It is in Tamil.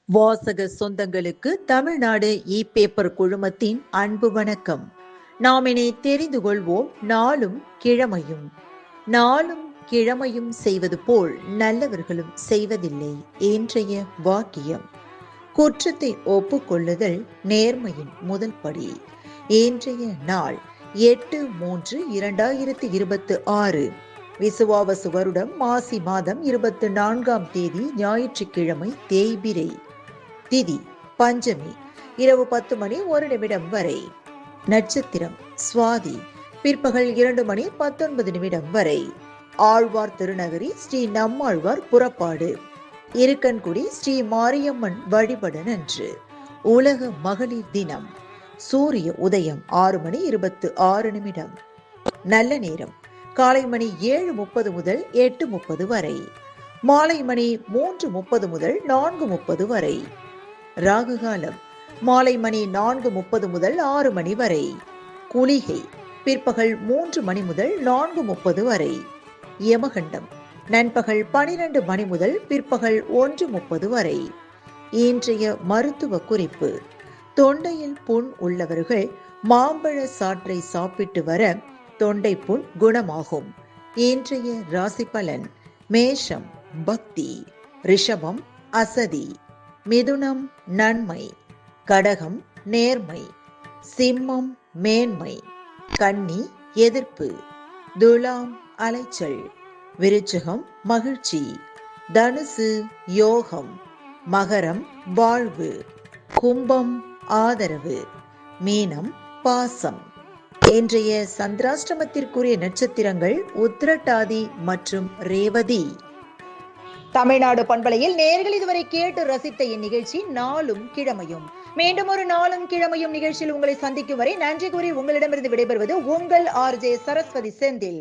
வாசக சொந்தங்களுக்கு தமிழ்நாடு இ-பேப்பர் குழுமத்தின் அன்பு வணக்கம். நாம் இனி தெரிந்து கொள்வோம். நாளும் கிழமையும் செய்வது போல் நல்லவர்களும் செய்வதில்லை. இன்றைய வாக்கியம்: குற்றத்தை ஒப்புக்கொள்ளுதல் நேர்மையின் முதல் படி. இன்றைய நாள் 8/3/2026 விசுவாவசு வருடம் மாசி மாதம் 24ஆம் தேதி ஞாயிற்றுக்கிழமை தேய்பிறை. திதி பஞ்சமி. இரவு 10:01 வரை. நட்சத்திரம் சுவாதி. பிற்பகல் 2:19 வரை. ஆழ்வார் திருநகரி ஸ்ரீ நம்மாழ்வார் புறப்பாடு. இருக்கன்குடி ஸ்ரீ மாரியம்மன் வழிபட நன்று. உலக மகளிர் தினம். சூரிய உதயம் 6:26. நல்ல நேரம் காலை மணி 7:30 முதல் 8:30 வரை. மாலை மணி 3:30 முதல் 4:30 வரை. ராகு காலம் மாலை மணி 4:30 முதல் 6 மணி வரை. குளிகை பிற்பகல் 3 மணி முதல் 4:30 வரை. யமகண்டம் நண்பகல் 12 மணி முதல் பிற்பகல் 1:30 வரை. இன்றைய மருத்துவ குறிப்பு: தொண்டையில் புண் உள்ளவர்கள் மாம்பழ சாற்றை சாப்பிட்டு வர தொண்டை புண் குணமாகும். இன்றைய ராசி பலன்: மேஷம் பக்தி, ரிஷபம் அசதி, மிதுனம் நன்மை, கடகம் நேர்மை, சிம்மம் மேன்மை, கன்னி எதிர்ப்பு, துலாம் அலைச்சல், விருச்சிகம் மகிழ்ச்சி, தனுசு யோகம், மகரம் வாழ்வு, கும்பம் ஆதரவு, மீனம் பாசம். இன்றைய சந்திராஷ்டமத்திற்குரிய நட்சத்திரங்கள் உத்திரட்டாதி மற்றும் ரேவதி. தமிழ்நாடு பண்பலையில் நேயர்கள் இதுவரை கேட்டு ரசித்த இந்நிகழ்ச்சி நாளும் கிழமையும். மீண்டும் ஒரு நாளும் கிழமையும் நிகழ்ச்சியில் உங்களை சந்திக்கும் வரை நன்றி கூறி உங்களிடமிருந்து விடைபெறுவது உங்கள் RJ சரஸ்வதி செந்தில்.